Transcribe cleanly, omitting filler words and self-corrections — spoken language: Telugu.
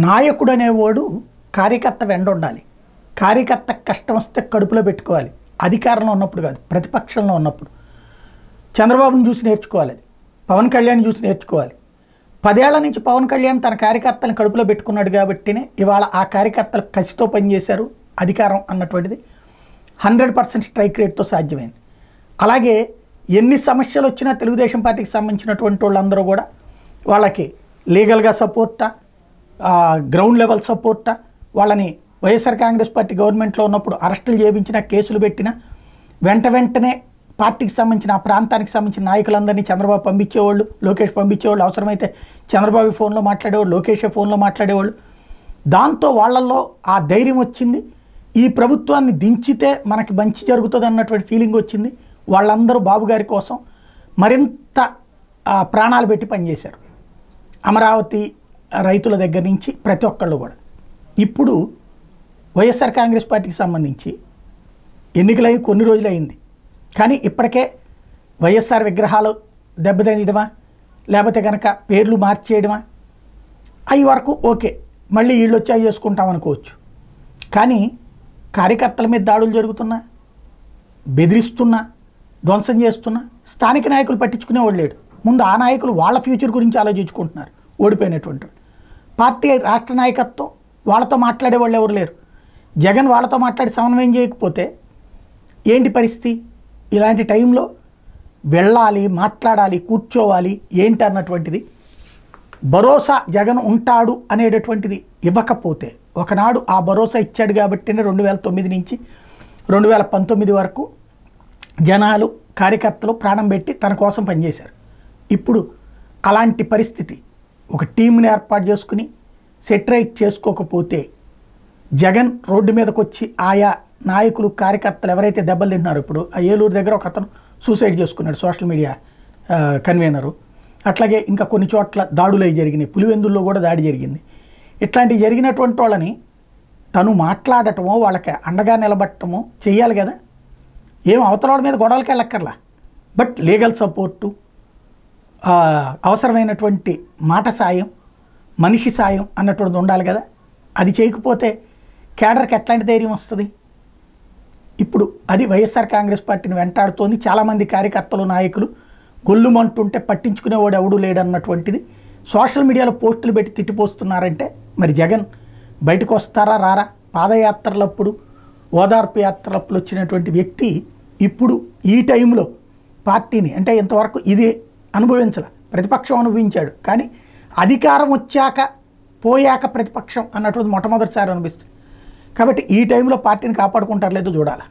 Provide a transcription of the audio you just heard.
నాయకుడు అనేవాడు కార్యకర్త వెంట ఉండాలి. కార్యకర్త కష్టం వస్తే కడుపులో పెట్టుకోవాలి. అధికారంలో ఉన్నప్పుడు కాదు, ప్రతిపక్షంలో ఉన్నప్పుడు. చంద్రబాబును చూసి నేర్చుకోవాలి, అది పవన్ కళ్యాణ్ చూసి నేర్చుకోవాలి. 10 ఏళ్ల నుంచి పవన్ కళ్యాణ్ తన కార్యకర్తలను కడుపులో పెట్టుకున్నాడు కాబట్టినే ఇవాళ ఆ కార్యకర్తలు కసితో పనిచేశారు. అధికారం అన్నటువంటిది 100% స్ట్రైక్ రేట్తో సాధ్యమైంది. అలాగే ఎన్ని సమస్యలు వచ్చినా తెలుగుదేశం పార్టీకి సంబంధించినటువంటి వాళ్ళందరూ కూడా వాళ్ళకి లీగల్గా సపోర్టా, గ్రౌండ్ లెవెల్ సపోర్టా, వాళ్ళని వైఎస్ఆర్ కాంగ్రెస్ పార్టీ గవర్నమెంట్లో ఉన్నప్పుడు అరెస్టులు చేయించినా, కేసులు పెట్టినా వెంటనే పార్టీకి సంబంధించిన ఆ ప్రాంతానికి సంబంధించిన నాయకులందరినీ చంద్రబాబు పంపించేవాళ్ళు, లోకేష్ పంపించేవాళ్ళు. అవసరమైతే చంద్రబాబు ఫోన్లో మాట్లాడేవాళ్ళు, లోకేష్ ఫోన్లో మాట్లాడేవాళ్ళు. దాంతో వాళ్ళల్లో ఆ ధైర్యం వచ్చింది. ఈ ప్రభుత్వాన్ని దించితే మనకి మంచి జరుగుతుంది అన్నటువంటి ఫీలింగ్ వచ్చింది. వాళ్ళందరూ బాబు గారి కోసం మరింత ప్రాణాలు పెట్టి పనిచేశారు. అమరావతి రైతుల దగ్గర నుంచి ప్రతి ఒక్కళ్ళు కూడా. ఇప్పుడు వైఎస్ఆర్ కాంగ్రెస్ పార్టీకి సంబంధించి ఎన్నికలై కొన్ని రోజులు అయింది, కానీ ఇప్పటికే వైఎస్ఆర్ విగ్రహాలు దెబ్బతినడమా, లేకపోతే కనుక పేర్లు మార్చేయడమా అవి వరకు ఓకే, మళ్ళీ వీళ్ళు వచ్చి చేసుకుంటాం అనుకోవచ్చు. కానీ కార్యకర్తల మీద దాడులు జరుగుతున్నా, బెదిరిస్తున్నా, ధ్వంసం చేస్తున్నా స్థానిక నాయకులు పట్టించుకునేవాళ్ళు లేడు. ముందు ఆ నాయకులు వాళ్ళ ఫ్యూచర్ గురించి ఆలోచించుకుంటున్నారు. ఓడిపోయినటువంటి పార్టీ రాష్ట్ర నాయకత్వం వాళ్ళతో మాట్లాడేవాళ్ళు ఎవరు లేరు. జగన్ వాళ్ళతో మాట్లాడి సమన్వయం చేయకపోతే ఏంటి పరిస్థితి? ఇలాంటి టైంలో వెళ్ళాలి, మాట్లాడాలి, కూర్చోవాలి ఏంటి అన్నటువంటిది భరోసా జగన్ ఉంటాడు అనేటటువంటిది ఇవ్వకపోతే, ఒకనాడు ఆ భరోసా ఇచ్చాడు కాబట్టినే 2009 నుంచి 2019 వరకు జనాలు, కార్యకర్తలు ప్రాణం పెట్టి తన కోసం పనిచేశారు. ఇప్పుడు అలాంటి పరిస్థితి, ఒక టీంని ఏర్పాటు చేసుకుని సెటరైట్ చేసుకోకపోతే జగన్ రోడ్డు మీదకి వచ్చి ఆయా నాయకులు, కార్యకర్తలు ఎవరైతే దెబ్బలు తింటున్నారో, ఇప్పుడు ఆ ఏలూరు దగ్గర ఒక అతను సూసైడ్ చేసుకున్నాడు, సోషల్ మీడియా కన్వీనరు. అట్లాగే ఇంకా కొన్ని చోట్ల దాడులు అవి జరిగినాయి, పులివెందుల్లో కూడా దాడి జరిగింది. ఇట్లాంటివి జరిగినటువంటి వాళ్ళని తను మాట్లాడటమో, వాళ్ళకి అండగా నిలబడటమో చెయ్యాలి కదా. ఏం అవతల మీద గొడవలకి వెళ్ళక్కర్లా, బట్ లీగల్ సపోర్టు, అవసరమైనటువంటి మాట సాయం, మనిషి సాయం అన్నటువంటిది ఉండాలి కదా. అది చేయకపోతే కేడర్కి ఎట్లాంటి ధైర్యం వస్తుంది? ఇప్పుడు అది వైఎస్ఆర్ కాంగ్రెస్ పార్టీని వెంటాడుతోంది. చాలామంది కార్యకర్తలు, నాయకులు గొల్లుమంటుంటే పట్టించుకునేవాడు ఎవడూ లేడన్నటువంటిది సోషల్ మీడియాలో పోస్టులు పెట్టి తిట్టిపోస్తున్నారంటే మరి జగన్ బయటకు వస్తారా రారా? పాదయాత్రలప్పుడు, ఓదార్పు యాత్రలప్పుడు వచ్చినటువంటి వ్యక్తి ఇప్పుడు ఈ టైంలో పార్టీని, అంటే ఇంతవరకు ఇది అనుభవించాల, ప్రతిపక్షం అనుభవించాడు, కానీ అధికారం వచ్చాక పోయాక ప్రతిపక్షం అన్నటువంటి మొట్టమొదటిసారి అనిపిస్తుంది. కాబట్టి ఈ టైంలో పార్టీని కాపాడుకుంటారు లేదో చూడాలి.